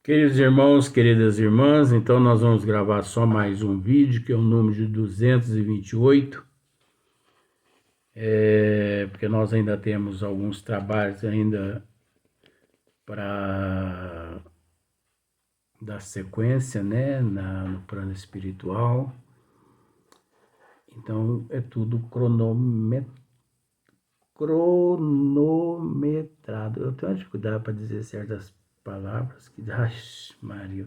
Queridos irmãos, queridas irmãs, então nós vamos gravar só mais um vídeo, que é o número de 228, porque nós ainda temos alguns trabalhos ainda para dar sequência, né, no plano espiritual. Então é tudo cronometrado. Eu tenho uma dificuldade para dizer certas palavras que... Ai, Maria.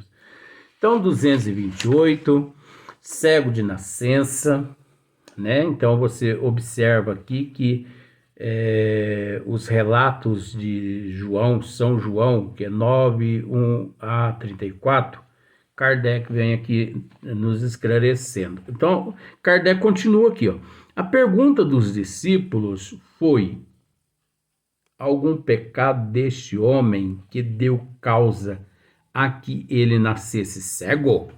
Então, 228, cego de nascença, né? Então, você observa aqui que os relatos de João, São João, que é 9:1 a 34, Kardec vem aqui nos esclarecendo. Então, Kardec continua aqui, ó. A pergunta dos discípulos foi: algum pecado deste homem que deu causa a que ele nascesse cego?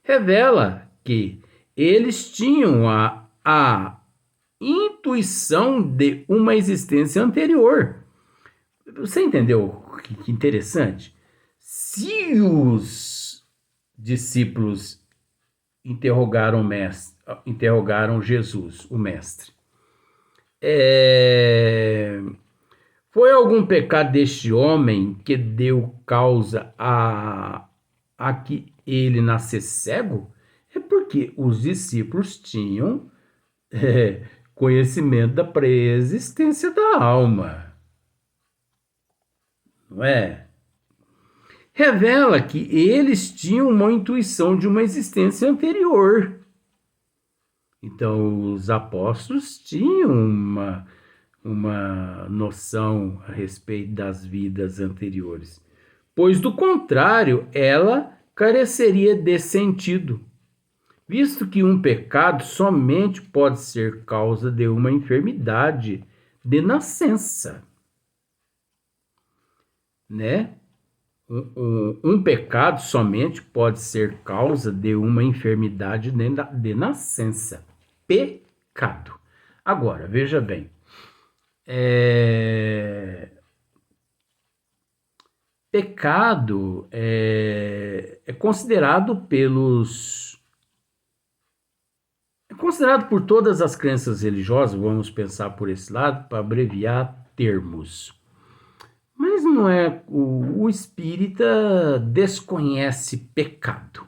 Revela que eles tinham a intuição de uma existência anterior. Você entendeu que interessante? Se os discípulos interrogaram Jesus, o mestre, foi algum pecado deste homem que deu causa a que ele nascesse cego? É porque os discípulos tinham conhecimento da preexistência da alma, não é? Revela que eles tinham uma intuição de uma existência anterior. Então, os apóstolos tinham uma noção a respeito das vidas anteriores, pois, do contrário, ela careceria de sentido, visto que um pecado somente pode ser causa de uma enfermidade de nascença, né? Um pecado somente pode ser causa de uma enfermidade de nascença. Pecado. Agora, veja bem, pecado é considerado por todas as crenças religiosas, vamos pensar por esse lado, para abreviar termos. Mas não é, o espírita desconhece pecado,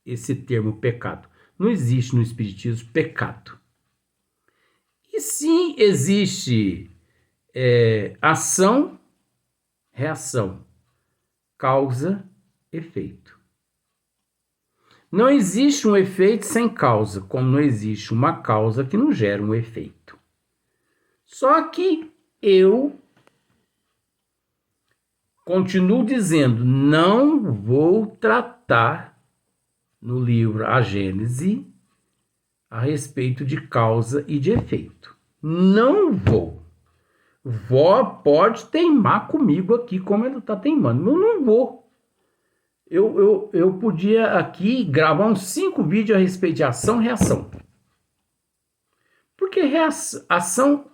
esse termo pecado. Não existe no espiritismo pecado. E sim existe ação, reação, causa, efeito. Não existe um efeito sem causa, como não existe uma causa que não gera um efeito. Só que eu continuo dizendo, não vou tratar no livro A Gênese a respeito de causa e de efeito. Não vou. Vó pode teimar comigo aqui como ele está teimando, mas eu não vou. Eu podia aqui gravar uns 5 vídeos a respeito de ação e reação. Porque ação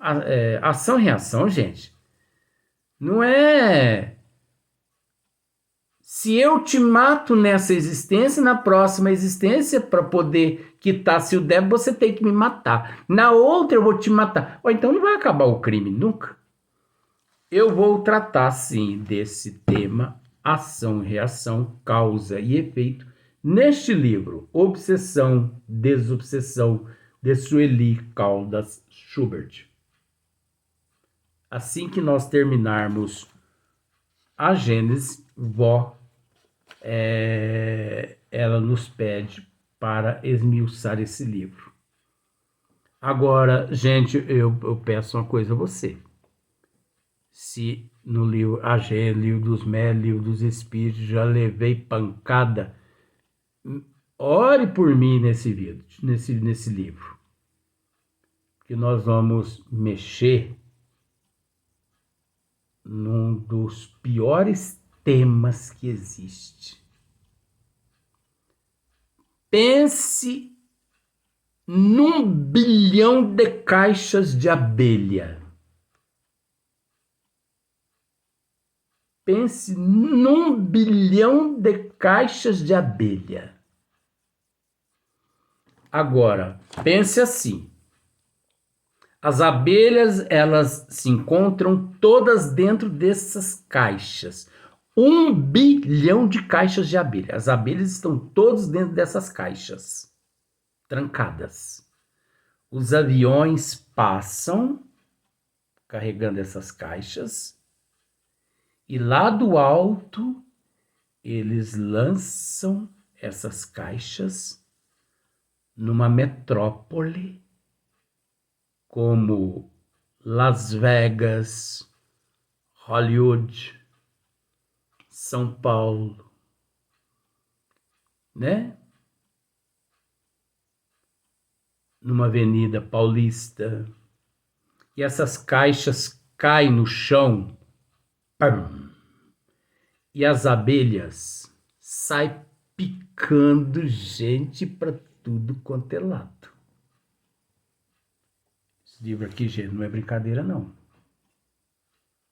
e reação, gente, não é... Se eu te mato nessa existência, na próxima existência, para poder quitar se o débito, você tem que me matar. Na outra eu vou te matar. Ou então não vai acabar o crime nunca. Eu vou tratar, sim, desse tema, ação e reação, causa e efeito, neste livro, Obsessão, Desobsessão, de Sueli Caldas Schubert. Assim que nós terminarmos a Gênese, ela nos pede para esmiuçar esse livro. Agora, gente, eu peço uma coisa a você. Se no livro A Gênese, livro dos médios, livro dos espíritos, já levei pancada, ore por mim nesse vídeo, nesse livro. Que nós vamos mexer num dos piores temas que existe. Pense num bilhão de caixas de abelha. pense num bilhão de caixas de abelha. Agora, pense assim. As abelhas, elas se encontram todas dentro dessas caixas. 1 bilhão de caixas de abelha. As abelhas estão todas dentro dessas caixas, trancadas. Os aviões passam carregando essas caixas e lá do alto eles lançam essas caixas numa metrópole como Las Vegas, Hollywood, São Paulo, né? Numa avenida paulista. E essas caixas caem no chão. Pam, e as abelhas saem picando gente para tudo quanto é lado. Esse livro aqui, gente, não é brincadeira, não.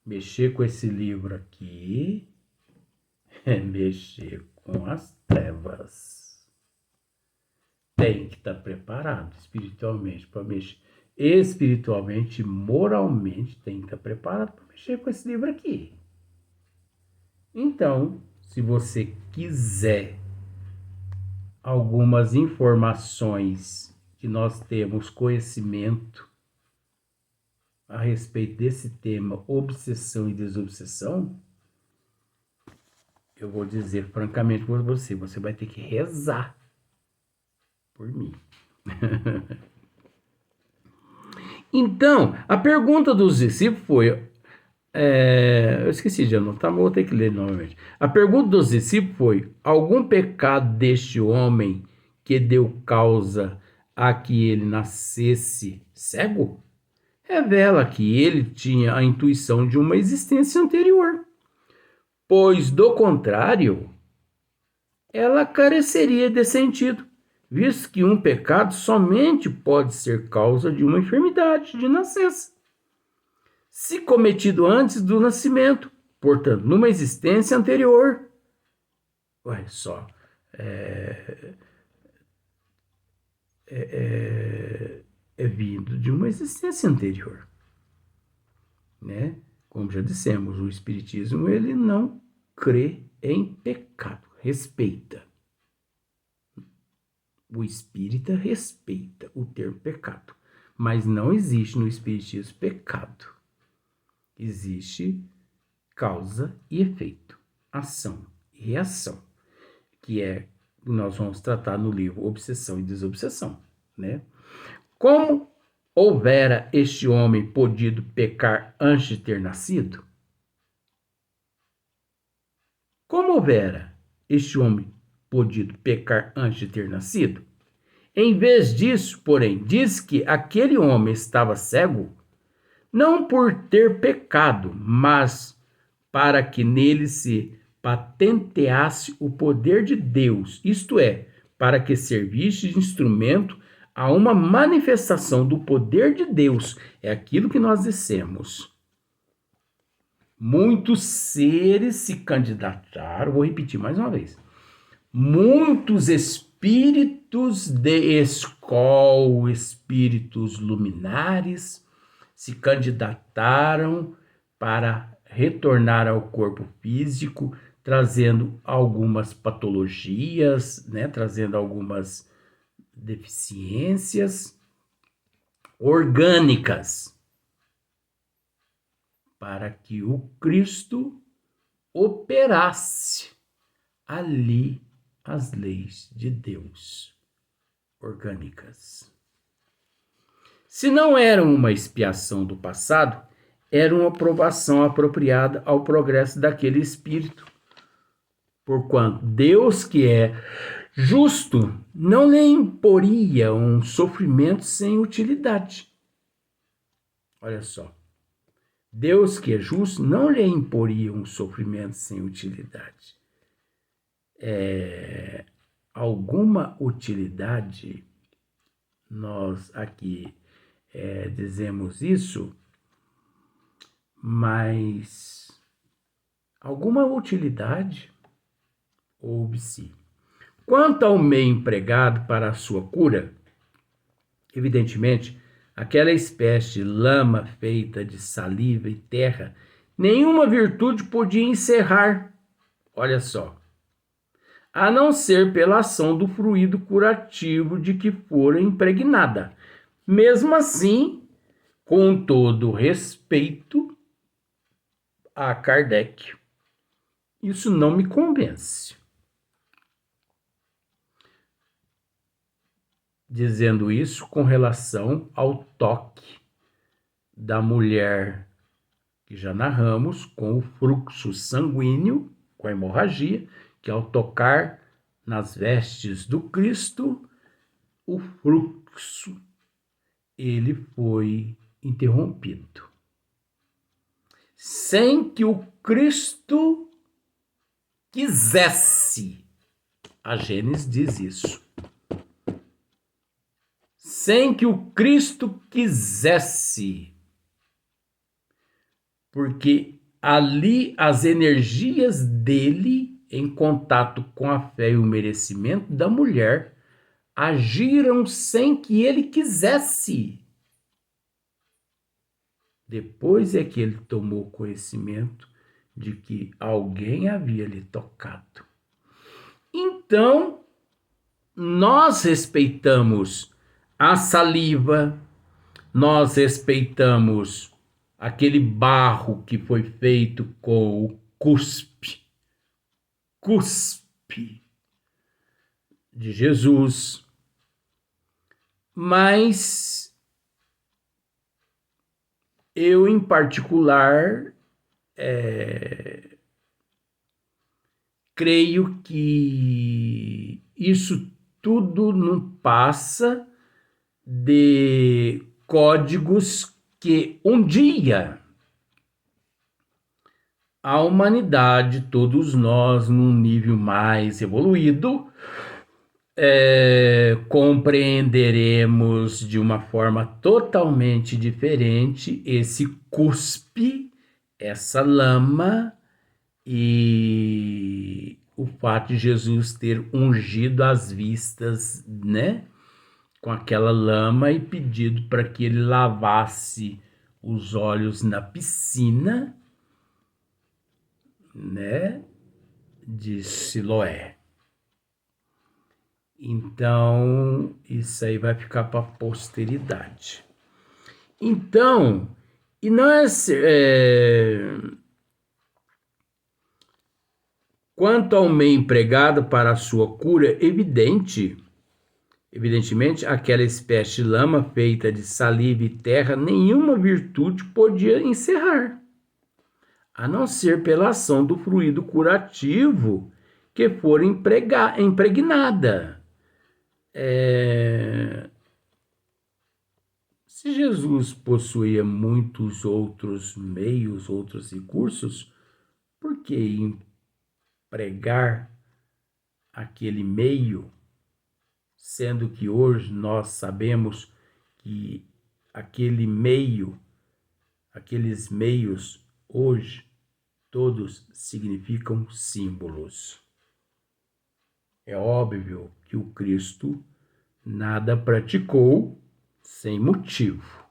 Mexer com esse livro aqui é mexer com as trevas. Tem que estar preparado espiritualmente para mexer. Espiritualmente, moralmente, tem que estar preparado para mexer com esse livro aqui. Então, se você quiser algumas informações que nós temos conhecimento a respeito desse tema, obsessão e desobsessão, eu vou dizer francamente para você, você vai ter que rezar por mim. Então, a pergunta dos discípulos foi, eu esqueci de anotar, mas vou ter que ler novamente. A pergunta dos discípulos foi: algum pecado deste homem que deu causa a que ele nascesse cego? Revela que ele tinha a intuição de uma existência anterior, pois, do contrário, ela careceria de sentido, visto que um pecado somente pode ser causa de uma enfermidade de nascença, se cometido antes do nascimento, portanto, numa existência anterior. Olha só, é vindo de uma existência anterior, né? Como já dissemos, o Espiritismo ele não crê em pecado, respeita. O espírita respeita o termo pecado, mas não existe no Espiritismo pecado. Existe causa e efeito, ação e reação, que é o que nós vamos tratar no livro Obsessão e Desobsessão, né? Como houvera este homem podido pecar antes de ter nascido? Como houvera este homem podido pecar antes de ter nascido? Em vez disso, porém, diz que aquele homem estava cego, não por ter pecado, mas para que nele se patenteasse o poder de Deus, isto é, para que servisse de instrumento a uma manifestação do poder de Deus. É aquilo que nós dissemos. Muitos seres se candidataram, vou repetir mais uma vez. Muitos espíritos de escola, espíritos luminares, se candidataram para retornar ao corpo físico, trazendo algumas patologias, né, trazendo algumas deficiências orgânicas, para que o Cristo operasse ali as leis de Deus orgânicas. Se não eram uma expiação do passado, era uma aprovação apropriada ao progresso daquele espírito. Porquanto Deus, que é justo, não lhe imporia um sofrimento sem utilidade. Olha só. Deus, que é justo, não lhe imporia um sofrimento sem utilidade. Alguma utilidade, nós aqui dizemos isso, mas alguma utilidade houve-se. Quanto ao meio empregado para a sua cura, evidentemente, aquela espécie de lama feita de saliva e terra, nenhuma virtude podia encerrar, olha só, a não ser pela ação do fluido curativo de que fora impregnada. Mesmo assim, com todo respeito a Kardec, isso não me convence. Dizendo isso com relação ao toque da mulher que já narramos, com o fluxo sanguíneo, com a hemorragia, que ao tocar nas vestes do Cristo, o fluxo, ele foi interrompido. Sem que o Cristo quisesse. A Gênesis diz isso. Sem que o Cristo quisesse. Porque ali as energias dele, em contato com a fé e o merecimento da mulher, agiram sem que ele quisesse. Depois é que ele tomou conhecimento de que alguém havia lhe tocado. Então, nós respeitamos a saliva, nós respeitamos aquele barro que foi feito com o cuspe de Jesus, mas eu, em particular, creio que isso tudo não passa de códigos que um dia a humanidade, todos nós, num nível mais evoluído, compreenderemos de uma forma totalmente diferente esse cuspe, essa lama e o fato de Jesus ter ungido as vistas, né, com aquela lama e pedido para que ele lavasse os olhos na piscina, né, de Siloé. Então, isso aí vai ficar para a posteridade. Então, e não quanto ao meio empregado para a sua cura, evidentemente, aquela espécie de lama feita de saliva e terra, nenhuma virtude podia encerrar, a não ser pela ação do fluido curativo que for impregnada. Se Jesus possuía muitos outros meios, outros recursos, por que empregar aquele meio, sendo que hoje nós sabemos que aquele meio, aqueles meios hoje, todos significam símbolos. É óbvio que o Cristo nada praticou sem motivo.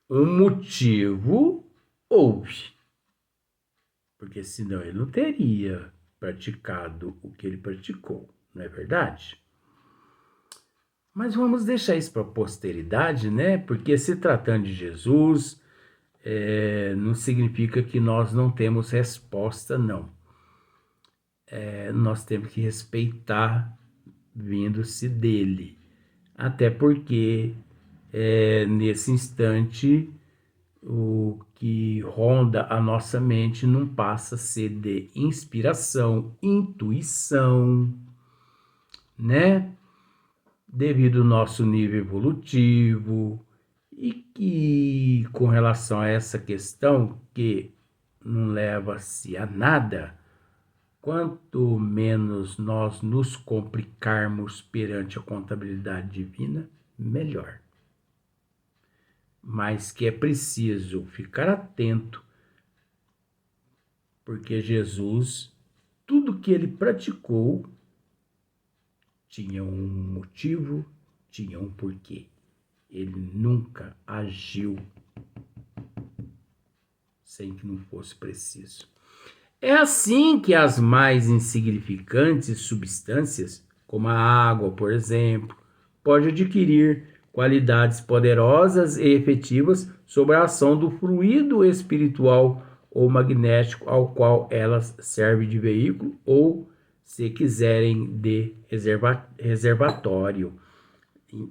Um motivo houve, porque senão ele não teria praticado o que ele praticou, não é verdade? Mas vamos deixar isso para a posteridade, né? Porque se tratando de Jesus, não significa que nós não temos resposta, não. Nós temos que respeitar vindo-se dele. Até porque, nesse instante, o que ronda a nossa mente não passa a ser de inspiração, intuição, né? Devido ao nosso nível evolutivo, e que, com relação a essa questão, que não leva-se a nada, quanto menos nós nos complicarmos perante a contabilidade divina, melhor. Mas que é preciso ficar atento, Porque Jesus, tudo que ele praticou, tinha um motivo, tinha um porquê. Ele nunca agiu sem que não fosse preciso. É assim que as mais insignificantes substâncias, como a água, por exemplo, pode adquirir qualidades poderosas e efetivas sobre a ação do fluido espiritual ou magnético ao qual elas servem de veículo ou, se quiserem, de reservatório.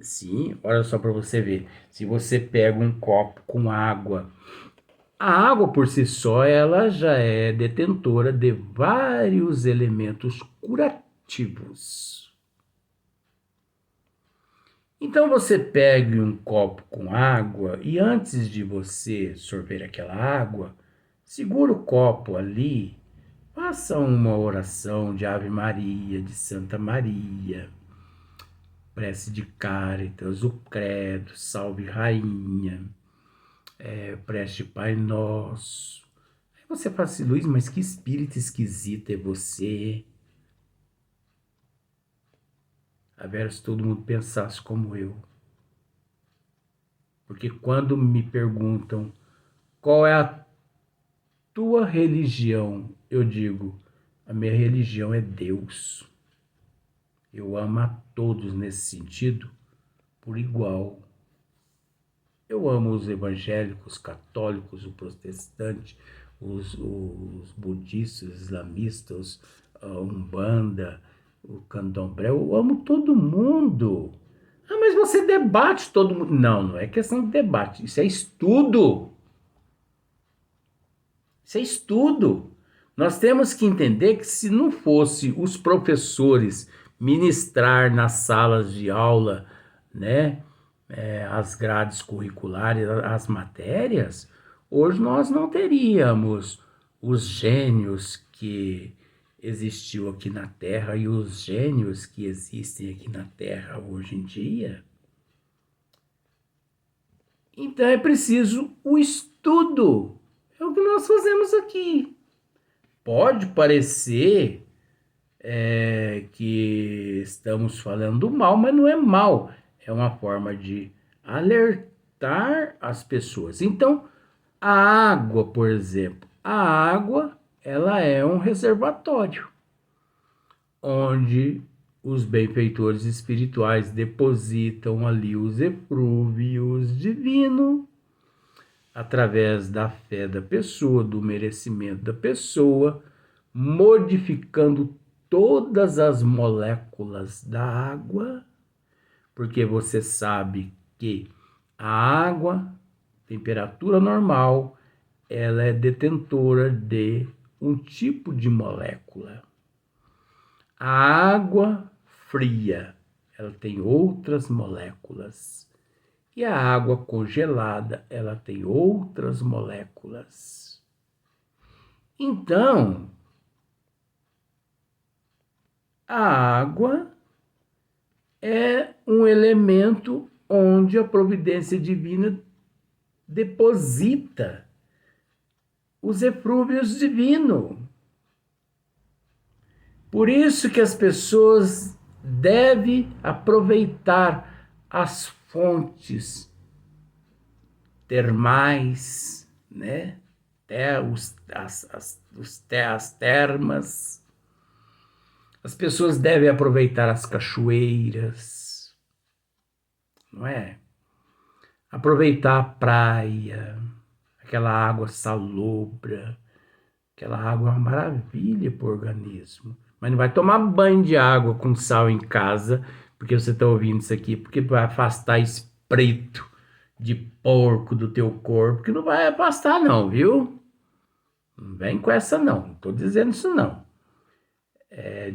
Sim, olha só para você ver. Se você pega um copo com água, a água por si só, ela já é detentora de vários elementos curativos. Então você pegue um copo com água e antes de você sorver aquela água, segura o copo ali, faça uma oração de Ave Maria, de Santa Maria, prece de Cáritas, o Credo, Salve Rainha, prece de Pai Nosso. Aí você fala assim, Luiz, mas que espírito esquisito é você? A Vera, se todo mundo pensasse como eu. Porque quando me perguntam qual é a tua religião, eu digo, a minha religião é Deus. Eu amo a todos nesse sentido por igual. Eu amo os evangélicos, católicos, o protestante, os budistas, os islamistas, a Umbanda, o candomblé. Eu amo todo mundo. Ah, mas você debate todo mundo. Não, não é questão de debate. Isso é estudo. Isso é estudo. Nós temos que entender que se não fosse os professores ministrar nas salas de aula, né, as grades curriculares, as matérias, hoje nós não teríamos os gênios que existiu aqui na Terra e os gênios que existem aqui na Terra hoje em dia. Então é preciso o estudo. É o que nós fazemos aqui. Pode parecer que estamos falando mal, mas não é mal. É uma forma de alertar as pessoas. Então, a água, por exemplo, a água, ela é um reservatório onde os benfeitores espirituais depositam ali os eflúvios divinos através da fé da pessoa, do merecimento da pessoa, modificando todas as moléculas da água, porque você sabe que a água, temperatura normal, ela é detentora de um tipo de molécula. A água fria, ela tem outras moléculas. E a água congelada, ela tem outras moléculas. Então, a água é um elemento onde a providência divina deposita os eflúvios divinos. Por isso que as pessoas devem aproveitar as fontes termais, né? As termas. As pessoas devem aproveitar as cachoeiras, não é? Aproveitar a praia, aquela água salobra, aquela água é uma maravilha para o organismo. Mas não vai tomar banho de água com sal em casa, porque você está ouvindo isso aqui, porque vai afastar espreito de porco do teu corpo, que não vai afastar não, viu? Não vem com essa não, não estou dizendo isso não.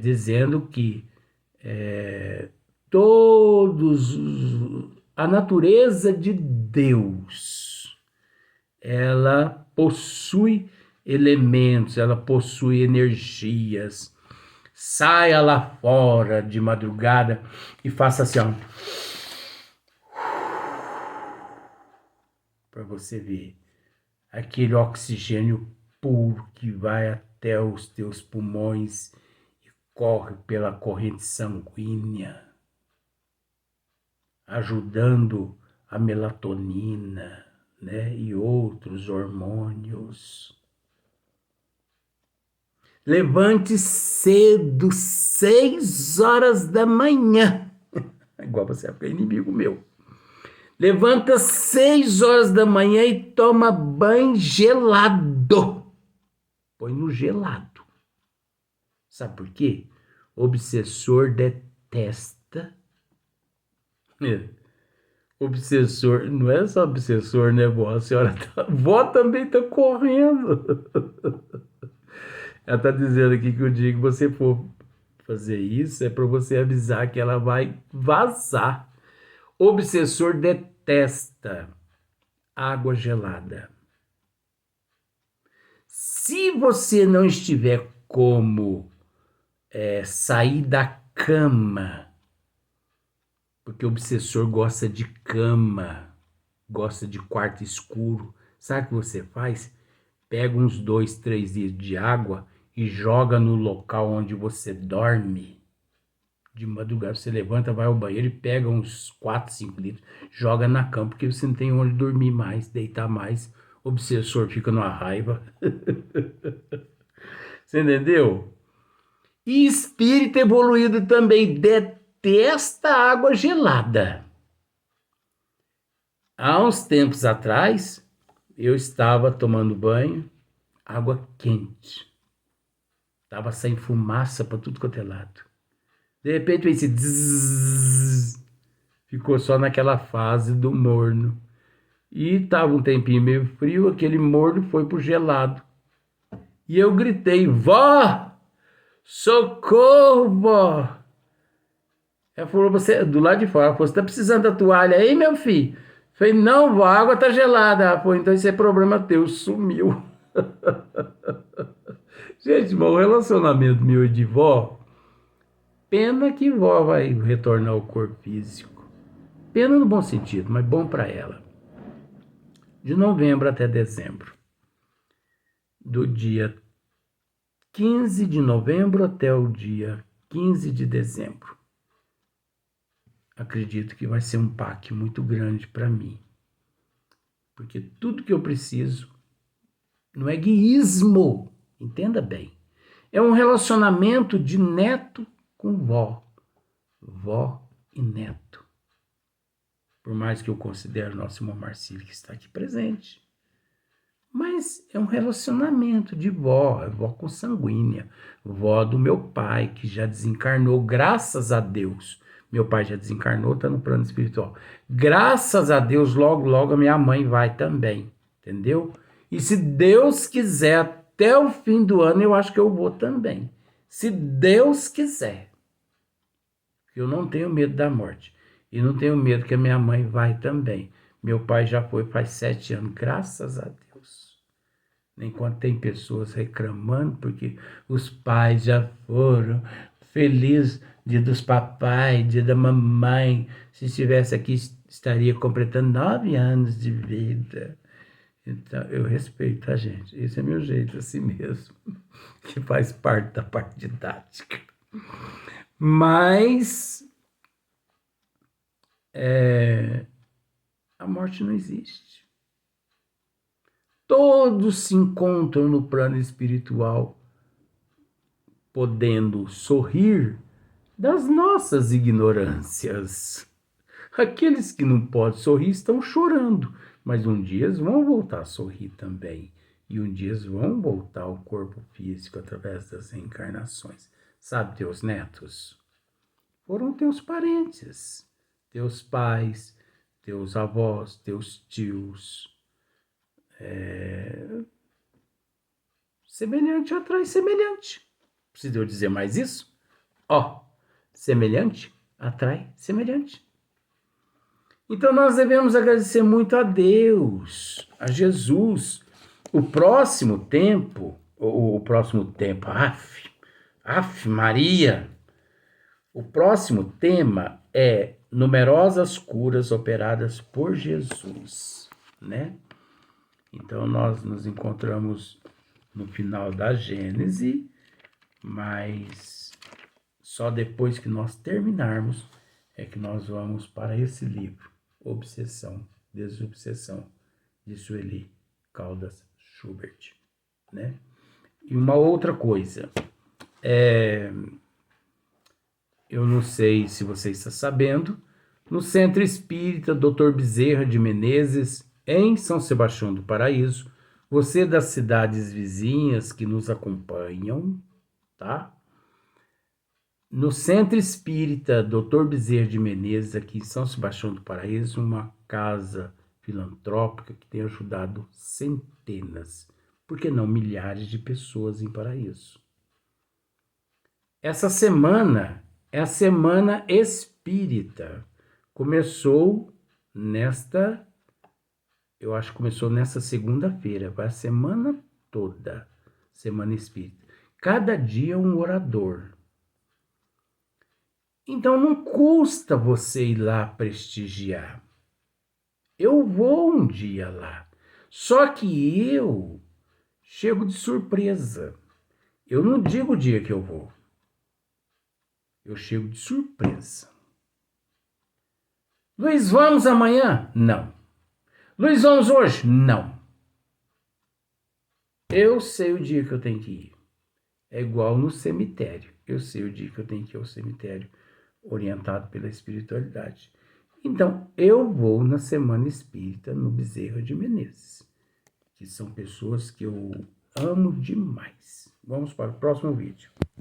Dizendo que a natureza de Deus, ela possui elementos, ela possui energias. Saia lá fora de madrugada e faça assim, ó, para você ver aquele oxigênio puro que vai até os teus pulmões e corre pela corrente sanguínea, ajudando a melatonina, né, e outros hormônios. Levante cedo, 6 horas da manhã. Igual você é inimigo meu. Levanta 6 horas da manhã e toma banho gelado. Põe no gelado. Sabe por quê? Obsessor detesta. Obsessor, não é só obsessor, né, vó? A senhora vó também tá correndo. Ela tá dizendo aqui que o dia que você for fazer isso é para você avisar que ela vai vazar. Obsessor detesta água gelada. Se você não estiver como sair da cama, porque o obsessor gosta de cama, gosta de quarto escuro, sabe o que você faz? Pega uns 2, 3 litros de água e joga no local onde você dorme. De madrugada você levanta, vai ao banheiro e pega uns 4, 5 litros, joga na cama, porque você não tem onde dormir mais, deitar mais. O obsessor fica numa raiva. Você entendeu? E espírito evoluído também detesta água gelada. Há uns tempos atrás, eu estava tomando banho, água quente. Tava saindo fumaça para tudo quanto é lado. De repente veio esse dzz, ficou só naquela fase do morno. E tava um tempinho meio frio, aquele morno foi pro gelado. E eu gritei, vó! Socorro, vó! Ela falou, você, do lado de fora, ela falou, você tá precisando da toalha aí, meu filho? Eu falei, não, vó, a água tá gelada. Ela falou, então isso é problema teu, sumiu. Gente, mas o relacionamento meu e de vó, pena que vó vai retornar ao corpo físico. Pena no bom sentido, mas bom para ela. De novembro até dezembro. Do dia 15 de novembro até o dia 15 de dezembro. Acredito que vai ser um baque muito grande para mim. Porque tudo que eu preciso não é guismo, entenda bem. É um relacionamento de neto com vó. Vó e neto. Por mais que eu considere o nosso irmão Marcílio que está aqui presente. Mas é um relacionamento de vó, é vó consanguínea, vó do meu pai, que já desencarnou, graças a Deus. Meu pai já desencarnou, está no plano espiritual. Graças a Deus, logo, logo a minha mãe vai também, entendeu? E se Deus quiser, até o fim do ano, eu acho que eu vou também. Se Deus quiser. Eu não tenho medo da morte. E não tenho medo que a minha mãe vai também. Meu pai já foi faz 7 anos, graças a Deus. Enquanto tem pessoas reclamando porque os pais já foram, feliz dia dos papais, dia da mamãe, se estivesse aqui estaria completando 9 anos de vida. Então eu respeito a gente, esse é meu jeito assim mesmo, que faz parte da parte didática. Mas a morte não existe. Todos se encontram no plano espiritual, podendo sorrir das nossas ignorâncias. Aqueles que não podem sorrir estão chorando, mas um dia vão voltar a sorrir também. E um dia vão voltar ao corpo físico através das reencarnações. Sabe, teus netos? Foram teus parentes, teus pais, teus avós, teus tios. Semelhante atrai semelhante. Precisa eu dizer mais isso? Semelhante atrai semelhante. Então nós devemos agradecer muito a Deus, a Jesus. O próximo tempo, Maria. O próximo tema é numerosas curas operadas por Jesus, né? Então nós nos encontramos no final da Gênese, mas só depois que nós terminarmos é que nós vamos para esse livro, Obsessão, Desobsessão, de Sueli Caldas Schubert, né? E uma outra coisa, eu não sei se você está sabendo, no Centro Espírita Dr. Bezerra de Menezes, em São Sebastião do Paraíso, você das cidades vizinhas que nos acompanham, tá? No Centro Espírita Dr. Bezerra de Menezes, aqui em São Sebastião do Paraíso, uma casa filantrópica que tem ajudado centenas, por que não milhares de pessoas em Paraíso. Essa semana é a Semana Espírita. Começou eu acho que começou nessa segunda-feira, vai a semana toda, Semana Espírita. Cada dia um orador. Então não custa você ir lá prestigiar. Eu vou um dia lá. Só que eu chego de surpresa. Eu não digo o dia que eu vou. Eu chego de surpresa. Luiz, vamos amanhã? Não. Luiz, vamos hoje? Não. Eu sei o dia que eu tenho que ir. É igual no cemitério. Eu sei o dia que eu tenho que ir ao cemitério, orientado pela espiritualidade. Então, eu vou na Semana Espírita no Bezerra de Menezes, que são pessoas que eu amo demais. Vamos para o próximo vídeo.